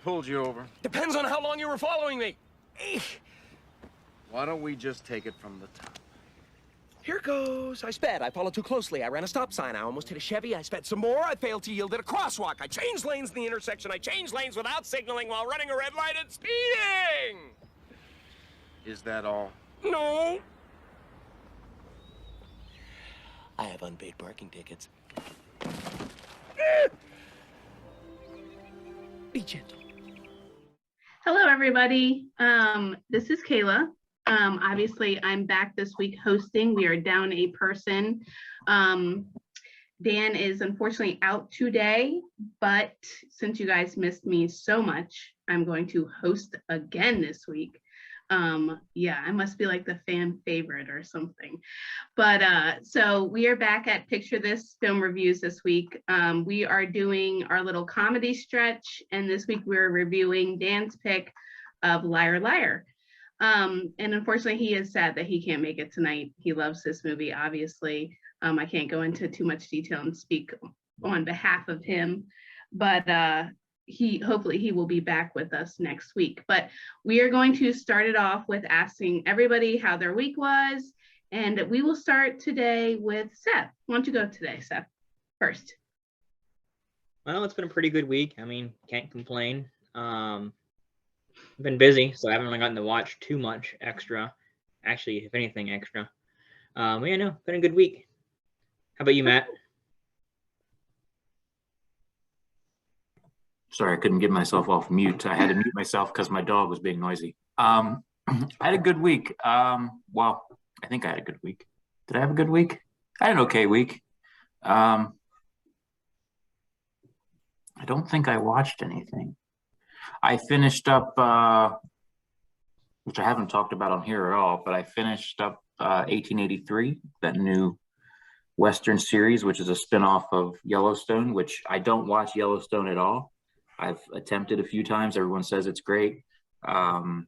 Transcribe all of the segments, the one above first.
pulled you over? Depends on how long you were following me. Why don't we just take it from the top? Here goes. I sped. I followed too closely. I ran a stop sign. I almost hit a Chevy. I sped some more. I failed to yield at a crosswalk. I changed lanes in the intersection. I changed lanes without signaling while running a red light and speeding. Is that all? No. I have unpaid parking tickets. Be gentle. Hello, everybody. This is Kayla. Obviously, I'm back this week hosting. We are down a person. Dan is unfortunately out today, but since you guys missed me so much, I'm going to host again this week. Yeah, I must be like the fan favorite or something. But so we are back at Picture This Film Reviews this week. We are doing our little comedy stretch, and this week we're reviewing Dan's pick of Liar Liar. And unfortunately, he is sad that he can't make it tonight. He loves this movie, obviously. I can't go into too much detail and speak on behalf of him, but hopefully he will be back with us next week. But we are going to start it off with asking everybody how their week was, and we will start today with Seth. Why don't you go today, Seth, first? Well, it's been a pretty good week. I mean, can't complain. I've been busy, so I haven't really gotten to watch too much extra. Actually, if anything, extra. But yeah, no, been a good week. How about you, Matt? Sorry, I couldn't get myself off mute. I had to mute myself because my dog was being noisy. I had a good week. Well, I think I had a good week. Did I have a good week? I had an okay week. I don't think I watched anything. I finished up, which I haven't talked about on here at all, but I finished up 1883, that new Western series, which is a spinoff of Yellowstone, which I don't watch Yellowstone at all. I've attempted a few times. Everyone says it's great. I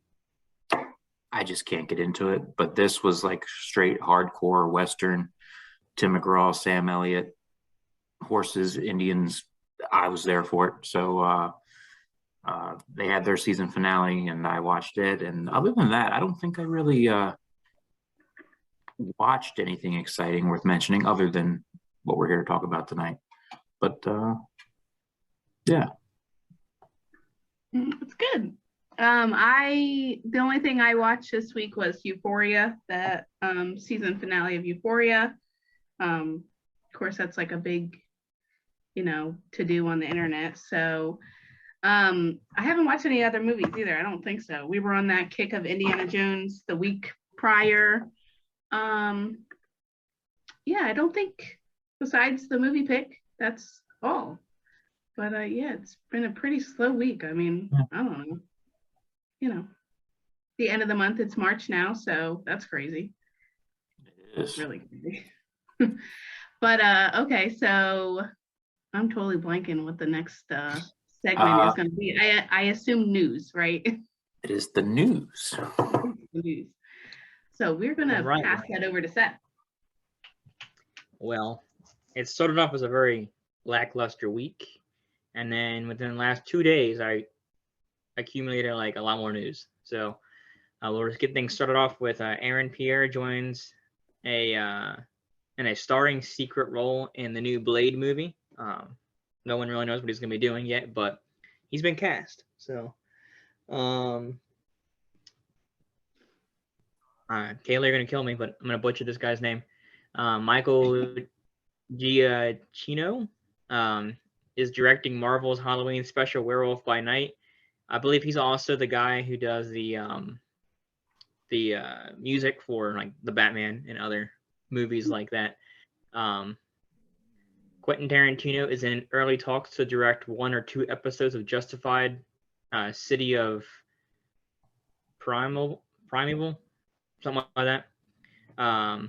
just can't get into it. But this was like straight hardcore Western. Tim McGraw, Sam Elliott, horses, Indians. I was there for it. So they had their season finale and I watched it. And other than that, I don't think I really watched anything exciting worth mentioning other than what we're here to talk about tonight. But yeah. It's good. The only thing I watched this week was Euphoria, the season finale of Euphoria. Of course, that's like a big, to do on the internet. So I haven't watched any other movies either. I don't think so. We were on that kick of Indiana Jones the week prior. Yeah, I don't think besides the movie pick, that's all. But yeah, it's been a pretty slow week. I mean, I don't know. The end of the month, it's March now, so that's crazy. It is. It's really crazy. But okay, so I'm totally blanking what the next segment is going to be. I assume news, right? It is the news. News. So we're going to pass that over to Seth. Well, it started off as a very lackluster week. And then within the last 2 days, I accumulated like a lot more news. So we'll just get things started off with Aaron Pierre joins in a starring secret role in the new Blade movie. No one really knows what he's going to be doing yet, but he's been cast. So Kayla, you're going to kill me, but I'm going to butcher this guy's name. Michael Giacchino is directing Marvel's Halloween special Werewolf by Night. I believe he's also the guy who does the music for like the Batman and other movies like that. Quentin Tarantino is in early talks to direct 1 or 2 episodes of Justified, City of Primeval, something like that. I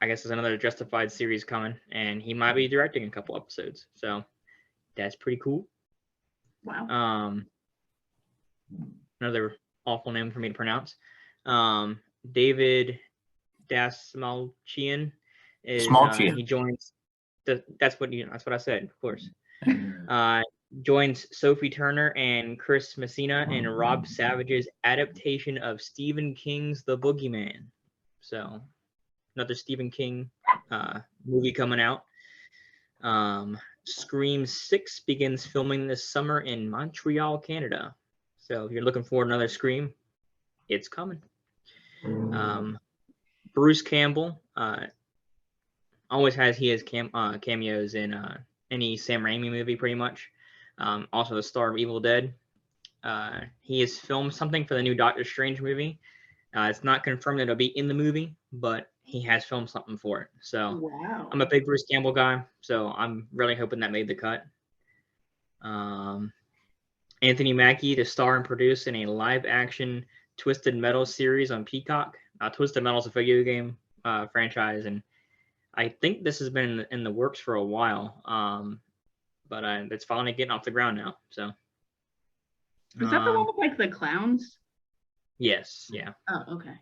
guess there's another Justified series coming, and he might be directing a couple episodes. So that's pretty cool. Wow. Another awful name for me to pronounce. David Dasmalchian is he joins. That's what I said, of course. joins Sophie Turner and Chris Messina in Rob Savage's adaptation of Stephen King's The Boogeyman. So, another Stephen King movie coming out. Scream 6 begins filming this summer in Montreal, Canada. So, if you're looking for another Scream, it's coming. Bruce Campbell always has cameos in any Sam Raimi movie, pretty much. Also the star of Evil Dead. He has filmed something for the new Doctor Strange movie. It's not confirmed that it'll be in the movie, but he has filmed something for it. So Wow. I'm a big Bruce Campbell guy, so I'm really hoping that made the cut. Anthony Mackie to star and produce in a live-action Twisted Metal series on Peacock. Twisted Metal is a video game franchise, and I think this has been in the works for a while. But it's finally getting off the ground now. So Is that the one with like the clowns? Yes, yeah. Oh, okay.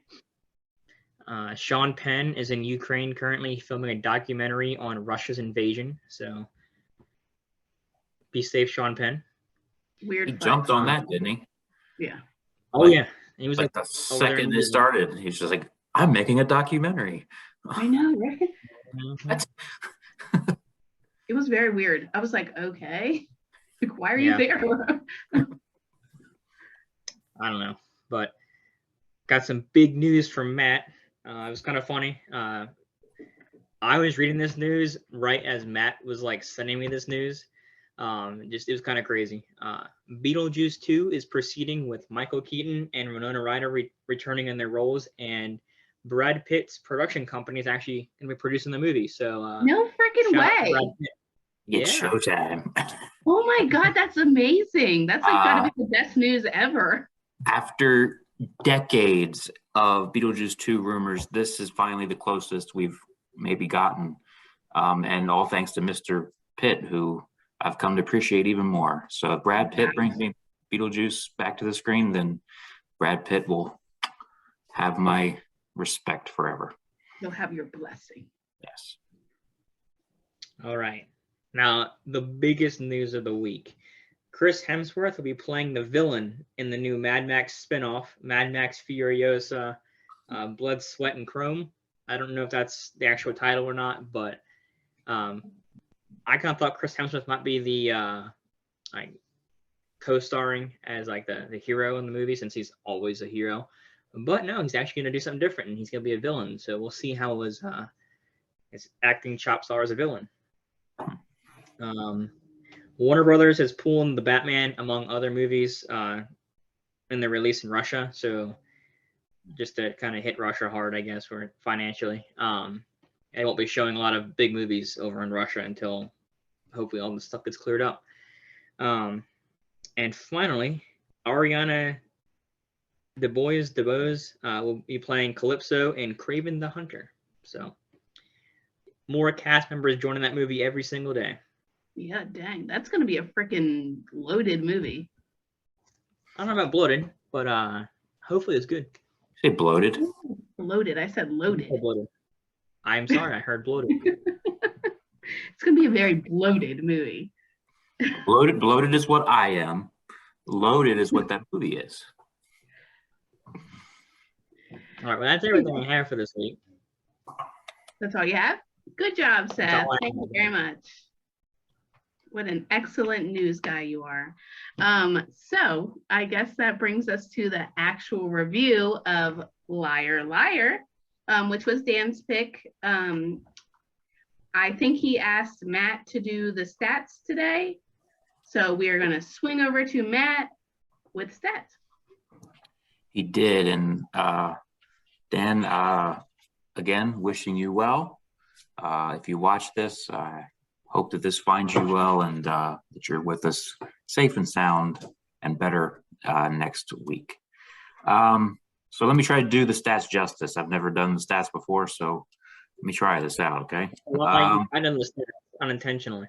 Sean Penn is in Ukraine currently filming a documentary on Russia's invasion. So be safe, Sean Penn. Weird. He flex. jumped on that, didn't he? Yeah. Oh yeah, he was Like the second it started, he's just like, I'm making a documentary. I know, right? Mhm. It was very weird. I was like, okay, like, why are you Yeah. there? I don't know, but got some big news from Matt. It was kind of funny. I was reading this news right as Matt was like sending me this news. It was kind of crazy. Beetlejuice 2 is proceeding with Michael Keaton and Winona Ryder returning in their roles, and Brad Pitt's production company is actually going to be producing the movie. So No freaking shout out to way. Brad Pitt. It's Yeah. showtime. Oh my God, that's amazing. That's like gotta be the best news ever. After decades of Beetlejuice 2 rumors, this is finally the closest we've maybe gotten. And all thanks to Mr. Pitt, who I've come to appreciate even more. So if Brad Pitt brings me Beetlejuice back to the screen, then Brad Pitt will have my respect forever. You'll have your blessing. Yes. All right. Now, the biggest news of the week. Chris Hemsworth will be playing the villain in the new Mad Max spinoff, Mad Max Furiosa, Blood, Sweat, and Chrome. I don't know if that's the actual title or not, but I kind of thought Chris Hemsworth might be the co-starring as like the hero in the movie, since he's always a hero. But no, he's actually going to do something different, and he's going to be a villain. So we'll see how his acting chops are as a villain. Warner Brothers has pulled the Batman, among other movies, in their release in Russia. So just to kind of hit Russia hard, I guess, for financially. They won't be showing a lot of big movies over in Russia until hopefully all this stuff gets cleared up. And finally, Ariana DeBose will be playing Calypso in Kraven the Hunter. So more cast members joining that movie every single day. Yeah, dang. That's gonna be a freaking loaded movie. I don't know about bloated, but hopefully it's good. Say bloated. Loaded. I said loaded. Bloated. I'm sorry, I heard bloated. It's gonna be a very bloated movie. Bloated is what I am. Loaded is what that movie is. All right, well, that's everything I have for this week. That's all you have? Good job, Seth. all I Thank you have. very much. What an excellent news guy you are. So I guess that brings us to the actual review of Liar Liar, which was Dan's pick. I think he asked Matt to do the stats today. So we are going to swing over to Matt with stats. He did. And Dan, again, wishing you well. If you watch this, I hope that this finds you well, and that you're with us safe and sound and better next week. So let me try to do the stats justice. I've never done the stats before, so let me try this out, okay? Well, I done the stats unintentionally.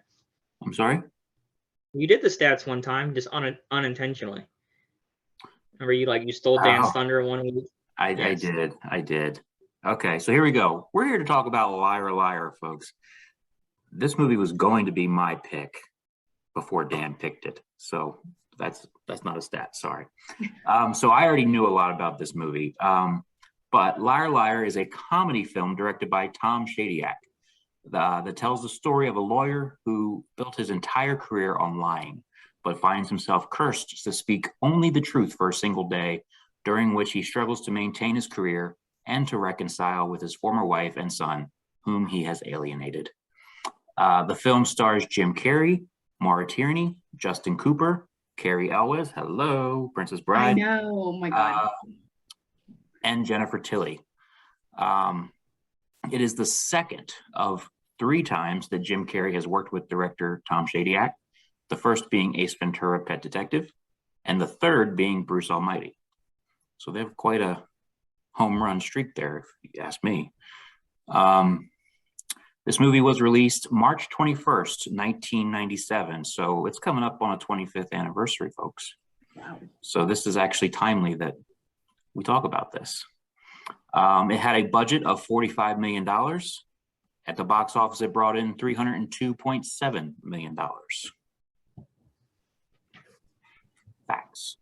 I'm sorry? You did the stats one time, just unintentionally. Remember, you stole Dan's thunder one week. I did. Okay, so here we go. We're here to talk about Liar Liar, folks. This movie was going to be my pick before Dan picked it. So that's not a stat, sorry. So I already knew a lot about this movie. But Liar Liar is a comedy film directed by Tom Shadyac that tells the story of a lawyer who built his entire career on lying, but finds himself cursed to speak only the truth for a single day, during which he struggles to maintain his career and to reconcile with his former wife and son, whom he has alienated. The film stars Jim Carrey, Maura Tierney, Justin Cooper, Carrie Elwes, hello, Princess Bride. I know, oh my God. And Jennifer Tilly. It is the second of 3 times that Jim Carrey has worked with director Tom Shadyac, the first being Ace Ventura: Pet Detective, and the third being Bruce Almighty. So they have quite a home run streak there, if you ask me. This movie was released March 21st, 1997. So it's coming up on a 25th anniversary, folks. Wow. So this is actually timely that we talk about this. It had a budget of $45 million. At the box office, it brought in $302.7 million. Facts.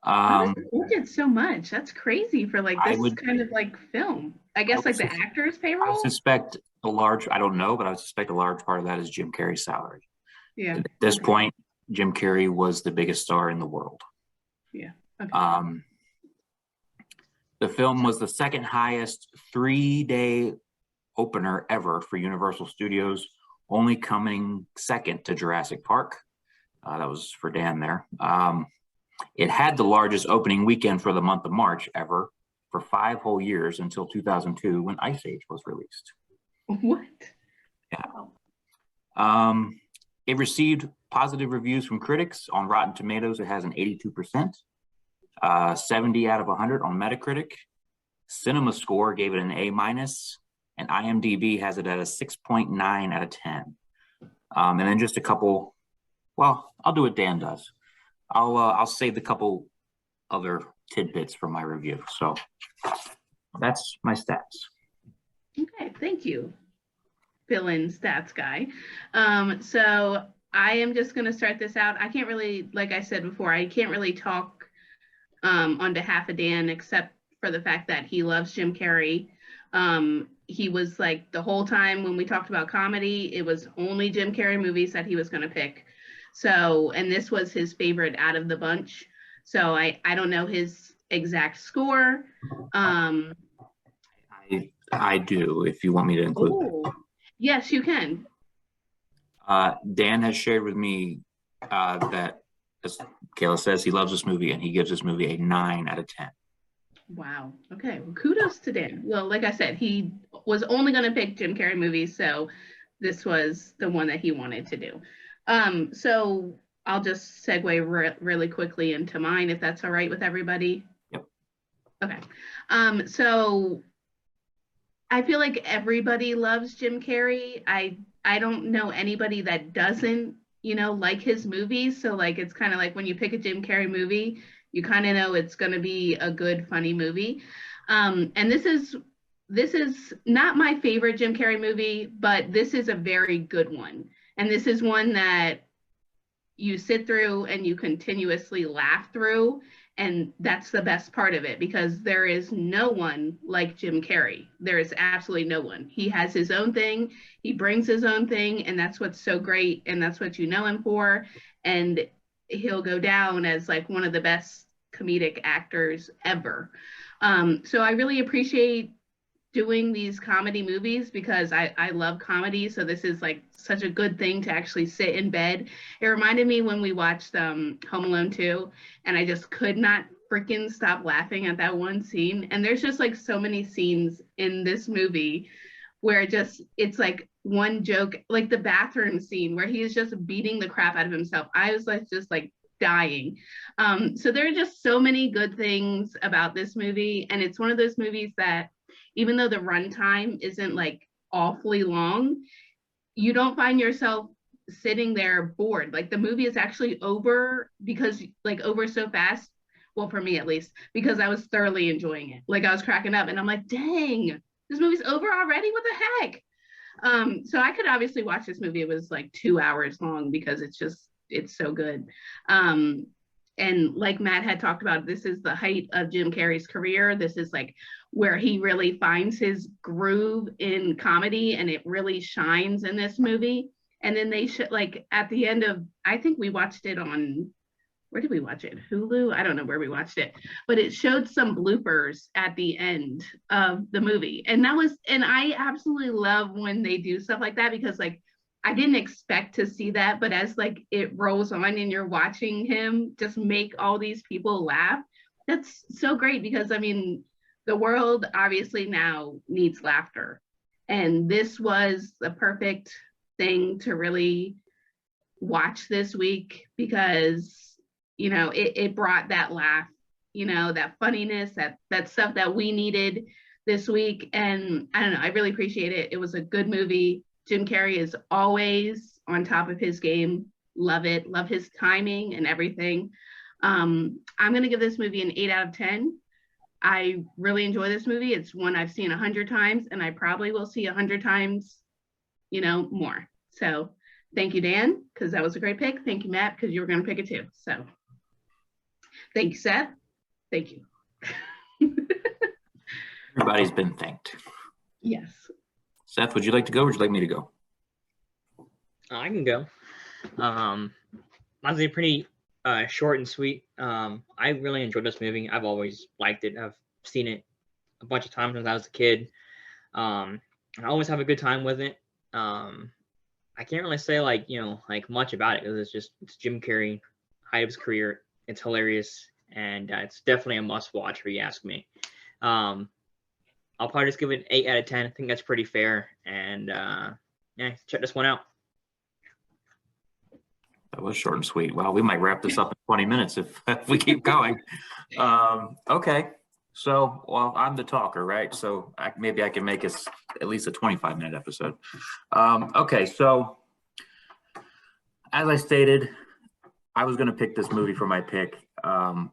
How does it get so much? That's crazy for like this kind of like film. I guess like the actors' I payroll. would suspect a large, I don't know, but I would suspect a large part of that is Jim Carrey's salary. Yeah. At this point, Jim Carrey was the biggest star in the world. Yeah. Okay. The film was the second highest 3-day opener ever for Universal Studios, only coming second to Jurassic Park. That was for Dan there. It had the largest opening weekend for the month of March ever for 5 whole years until 2002 when Ice Age was released. What? Yeah. It received positive reviews from critics. On Rotten Tomatoes, it has an 82%, 70 out of 100 on Metacritic. Cinema Score gave it an A-, and IMDb has it at a 6.9 out of 10. And then just a couple, well, I'll do what Dan does. I'll save the couple other tidbits from my review. So that's my stats. Okay, thank you, fill-in stats guy. So I am just going to start this out. I can't really, like I said before, I can't really talk on behalf of Dan except for the fact that he loves Jim Carrey. He was like the whole time when we talked about comedy, it was only Jim Carrey movies that he was going to pick. So, and this was his favorite out of the bunch. So I don't know his exact score. I do, if you want me to include that. Yes, you can. Dan has shared with me that, as Kayla says, he loves this movie and he gives this movie a 9 out of 10. Wow. Okay. Well, kudos to Dan. Well, like I said, he was only going to pick Jim Carrey movies, so this was the one that he wanted to do. So I'll just segue really quickly into mine, if that's all right with everybody. Yep. Okay. So I feel like everybody loves Jim Carrey. I don't know anybody that doesn't, like his movies. So like, it's kind of like when you pick a Jim Carrey movie, you kind of know it's going to be a good, funny movie. And this is not my favorite Jim Carrey movie, but this is a very good one. And this is one that you sit through and you continuously laugh through. And that's the best part of it, because there is no one like Jim Carrey. There is absolutely no one. He has his own thing. He brings his own thing. And that's what's so great. And that's what you know him for. And he'll go down as like one of the best comedic actors ever. So I really appreciate doing these comedy movies because I love comedy. So this is like such a good thing to actually sit in bed. It reminded me when we watched Home Alone 2, and I just could not freaking stop laughing at that one scene. And there's just like so many scenes in this movie where it's like one joke, like the bathroom scene where he is just beating the crap out of himself. I was like, just like dying. So there are just so many good things about this movie. And it's one of those movies that even though the runtime isn't like awfully long, you don't find yourself sitting there bored. Like the movie is actually over over so fast. Well, for me at least, because I was thoroughly enjoying it. Like I was cracking up and I'm like, dang, this movie's over already? What the heck? So I could obviously watch this movie. It was like 2 hours long because it's so good. And like Matt had talked about, this is the height of Jim Carrey's career. This is like where he really finds his groove in comedy, and it really shines in this movie. And then they should, like, at the end of, I think we watched it on, where did we watch it? Hulu? I don't know where we watched it, but it showed some bloopers at the end of the movie. And I absolutely love when they do stuff like that, because like, I didn't expect to see that, but as like it rolls on and you're watching him just make all these people laugh, that's so great, because I mean, the world obviously now needs laughter. And this was the perfect thing to really watch this week, because it brought that laugh, that funniness, that stuff that we needed this week. And I don't know, I really appreciate it. It was a good movie. Jim Carrey is always on top of his game. Love it. Love his timing and everything. I'm going to give this movie an 8 out of 10. I really enjoy this movie. It's one I've seen 100 times, and I probably will see 100 times, more. So thank you, Dan, because that was a great pick. Thank you, Matt, because you were going to pick it too. So thank you, Seth. Thank you. Everybody's been thanked. Yes. Seth, would you like to go, or would you like me to go? I can go. Honestly, pretty short and sweet. I really enjoyed this movie. I've always liked it. I've seen it a bunch of times since I was a kid. I always have a good time with it. I can't really say like much about it, because it's Jim Carrey, height of his career. It's hilarious, and it's definitely a must watch if you ask me. I'll probably just give it an 8 out of 10. I think that's pretty fair. And check this one out. That was short and sweet. Wow, we might wrap this up in 20 minutes if we keep going. Okay. So, well, I'm the talker, right? So maybe I can make it at least a 25-minute episode. Okay, so as I stated, I was going to pick this movie for my pick. When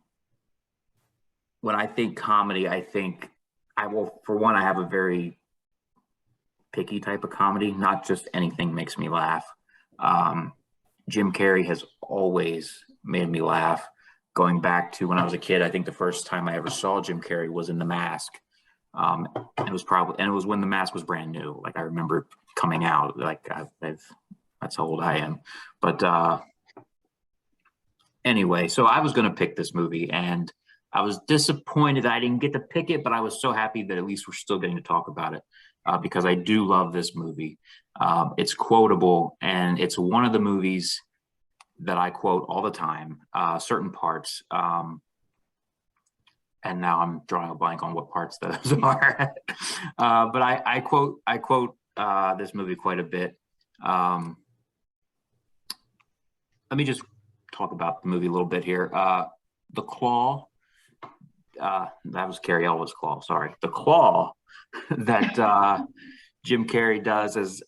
I think comedy, for one, I have a very picky type of comedy. Not just anything makes me laugh. Jim Carrey has always made me laugh. Going back to when I was a kid, I think the first time I ever saw Jim Carrey was in The Mask. It was when The Mask was brand new. Like, I remember coming out. Like, that's how old I am. But anyway, so I was going to pick this movie, and I was disappointed I didn't get to pick it, but I was so happy that at least we're still getting to talk about it, because I do love this movie. It's quotable, and it's one of the movies that I quote all the time, certain parts. And now I'm drawing a blank on what parts those are. But I quote this movie quite a bit. Let me just talk about the movie a little bit here. The claw, that was Carrie Elwes' claw, sorry. The claw that Jim Carrey does as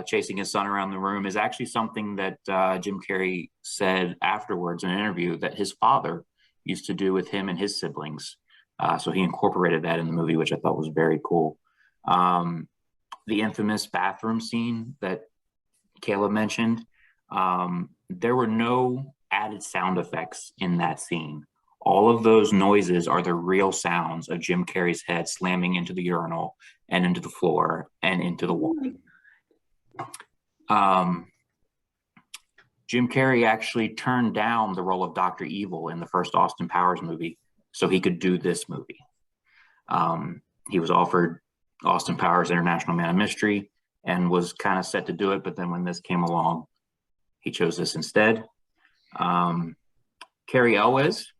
chasing his son around the room is actually something that Jim Carrey said afterwards in an interview that his father used to do with him and his siblings. So he incorporated that in the movie, which I thought was very cool. The infamous bathroom scene that Kayla mentioned, there were no added sound effects in that scene. All of those noises are the real sounds of Jim Carrey's head slamming into the urinal and into the floor and into the wall. Jim Carrey actually turned down the role of Dr. Evil in the first Austin Powers movie so he could do this movie. He was offered Austin Powers International Man of Mystery and was kind of set to do it, but then when this came along, he chose this instead. Carrie Elwes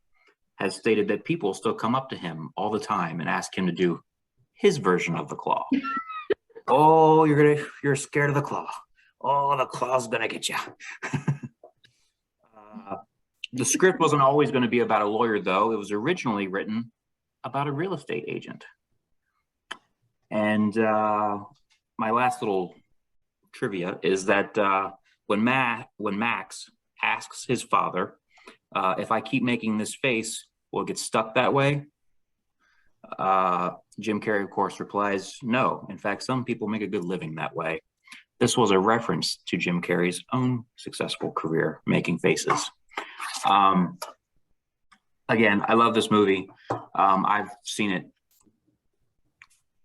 has stated that people still come up to him all the time and ask him to do his version of the claw. Oh, you're scared of the claw. Oh, the claw's gonna get you. The script wasn't always going to be about a lawyer, though. It was originally written about a real estate agent. And my last little trivia is that when Max asks his father, if I keep making this face, will it get stuck that way? Jim Carrey, of course, replies, no. In fact, some people make a good living that way. This was a reference to Jim Carrey's own successful career making faces. Again, I love this movie. I've seen it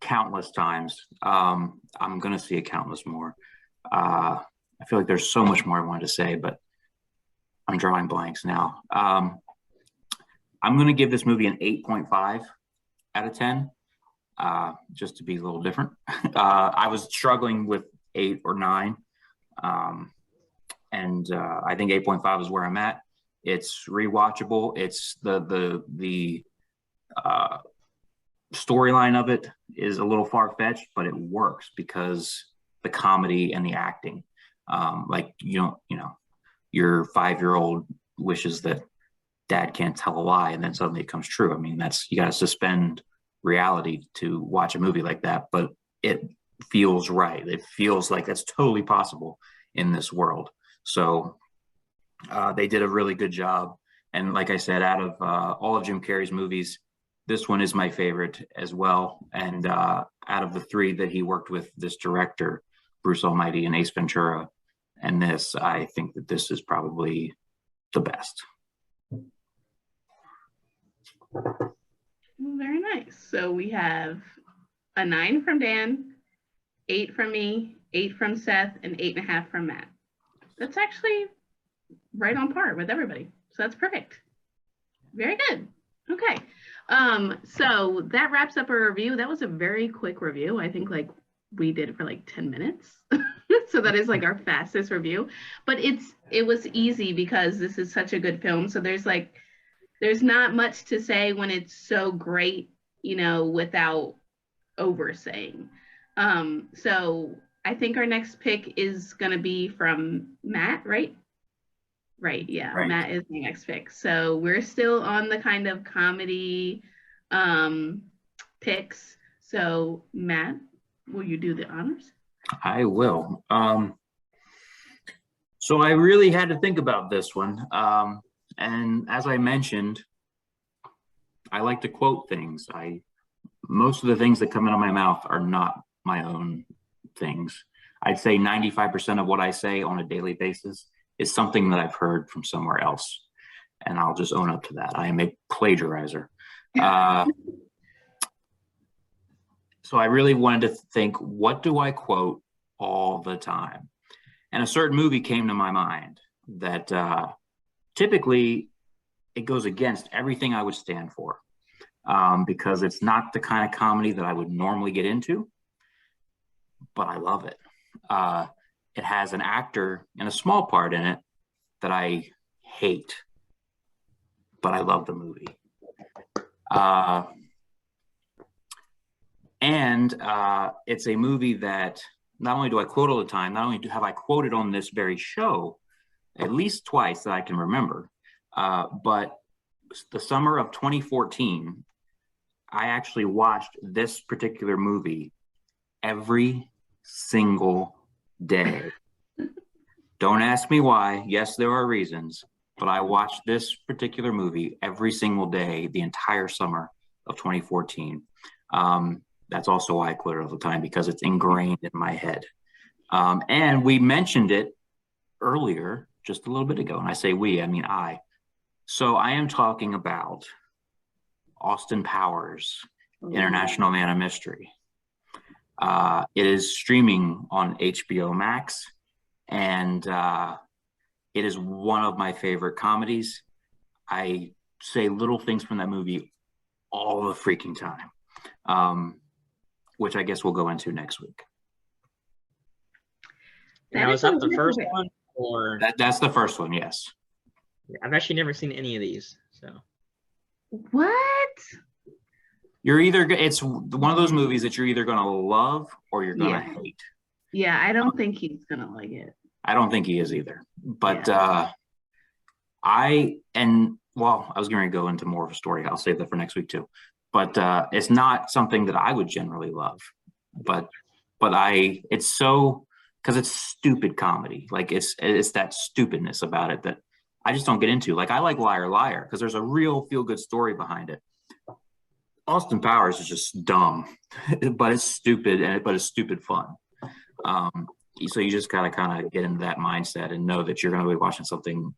countless times. I'm going to see it countless more. I feel like there's so much more I wanted to say, but I'm drawing blanks now. I'm going to give this movie an 8.5 out of 10, just to be a little different. I was struggling with 8 or 9, and I think 8.5 is where I'm at. It's rewatchable. It's the storyline of it is a little far-fetched, but it works because the comedy and the acting. Like your 5-year-old wishes that dad can't tell a lie, and then suddenly it comes true. I mean, you got to suspend reality to watch a movie like that, but it feels right. It feels like that's totally possible in this world. So they did a really good job. And like I said, out of all of Jim Carrey's movies, this one is my favorite as well. And out of the 3 that he worked with, this director, Bruce Almighty and Ace Ventura, and this, I think that this is probably the best. Very nice. So we have a 9 from Dan, 8 from me, 8 from Seth, and 8.5 from Matt. That's actually right on par with everybody. So that's perfect. Very good. Okay. So that wraps up our review. That was a very quick review. I think like we did it for like 10 minutes. So that is like our fastest review, but it was easy because this is such a good film. So there's not much to say when it's so great, without oversaying. So I think our next pick is going to be from Matt, right? Right. Yeah. Right. Matt is the next pick. So we're still on the kind of comedy picks. So Matt, will you do the honors? I will. So I really had to think about this one. And as I mentioned, I like to quote things. Most of the things that come out of my mouth are not my own things. I'd say 95% of what I say on a daily basis is something that I've heard from somewhere else. And I'll just own up to that. I am a plagiarizer. So I really wanted to think, what do I quote all the time? And a certain movie came to my mind that typically it goes against everything I would stand for, because it's not the kind of comedy that I would normally get into, but I love it. It has an actor in a small part in it that I hate, but I love the movie. And it's a movie that not only do I quote all the time, not only have I quoted on this very show at least twice that I can remember, but the summer of 2014, I actually watched this particular movie every single day. Don't ask me why. Yes, there are reasons, but I watched this particular movie every single day the entire summer of 2014. That's also why I quote it all the time, because it's ingrained in my head. And we mentioned it earlier, just a little bit ago. And I say we, I mean I. So I am talking about Austin Powers, International Man of Mystery. It is streaming on HBO Max, and it is one of my favorite comedies. I say little things from that movie all the freaking time, which I guess we'll go into next week. Now, is that the first one, or that's the first one? Yes. I've actually never seen any of these. So what? You're either it's one of those movies that you're either gonna love or you're gonna hate. Yeah, I don't think he's gonna like it. I don't think he is either. But I was going to go into more of a story. I'll save that for next week too. But it's not something that I would generally love. But it's so, because it's stupid comedy. Like it's that stupidness about it that I just don't get into. Like I like Liar Liar because there's a real feel good story behind it. Austin Powers is just dumb, but it's stupid, but it's stupid fun. So you just gotta kind of get into that mindset and know that you're going to be watching something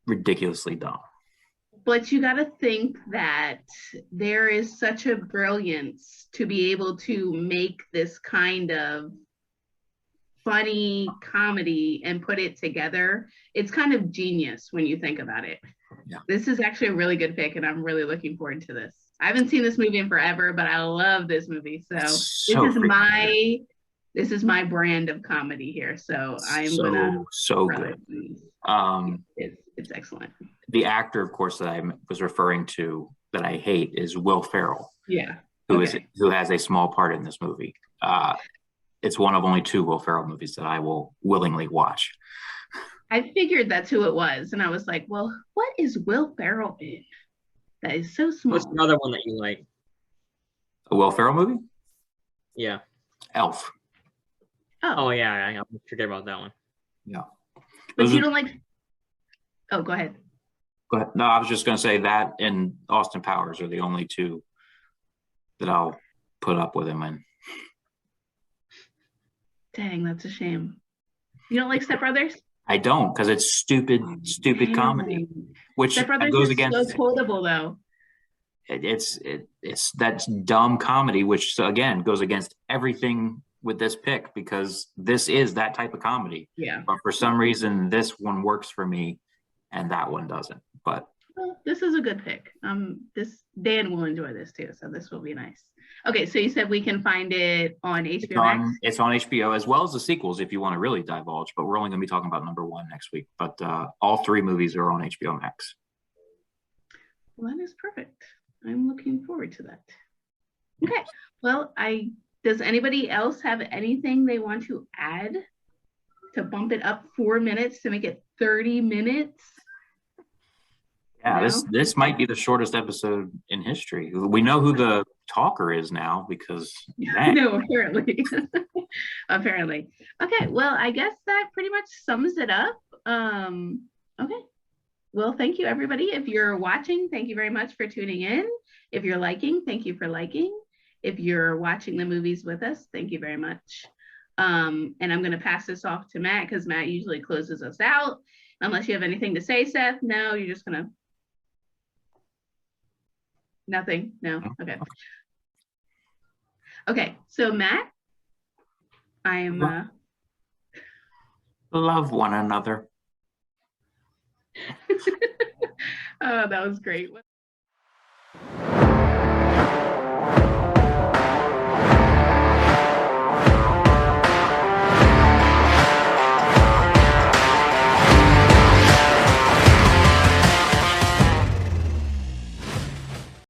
ridiculously dumb. But you got to think that there is such a brilliance to be able to make this kind of funny comedy and put it together. It's kind of genius when you think about it. Yeah. This is actually a really good pick, and I'm really looking forward to this. I haven't seen this movie in forever, but I love this movie. So this is my brand of comedy here. So I'm gonna good. It's excellent. The actor, of course, that I was referring to that I hate is Will Ferrell. Yeah. Who has a small part in this movie. It's one of only 2 Will Ferrell movies that I will willingly watch. I figured that's who it was, and I was like, well, what is Will Ferrell in? That is so small. What's another one that you like? A Will Ferrell movie? Yeah. Elf. Oh yeah, I forget about that one. Yeah. But you don't like... Oh, go ahead. Go ahead. No, I was just going to say that and Austin Powers are the only 2 that I'll put up with him in. Dang, that's a shame. You don't like Step Brothers? I don't, because it's stupid comedy, which Step Brothers goes is against. so quotable, though. It's that's dumb comedy, which again goes against everything with this pick because this is that type of comedy. Yeah. But for some reason, this one works for me, and that one doesn't. But well, this is a good pick. Dan will enjoy this too, so this will be nice. Okay, so you said we can find it on HBO Max? It's on HBO as well as the sequels if you want to really divulge, but we're only going to be talking about number 1 next week. But all 3 movies are on HBO Max. Well, that is perfect. I'm looking forward to that. Okay, well, does anybody else have anything they want to add to bump it up 4 minutes to make it 30 minutes? Yeah, this might be the shortest episode in history. We know who the talker is now because no, apparently. Apparently. Okay, well, I guess that pretty much sums it up. Okay. Well, thank you, everybody. If you're watching, thank you very much for tuning in. If you're liking, thank you for liking. If you're watching the movies with us, thank you very much. And I'm going to pass this off to Matt because Matt usually closes us out. Unless you have anything to say, Seth. No, you're just going to... Nothing? No? Okay. Okay, so Matt, I am... Love one another. Oh, that was great.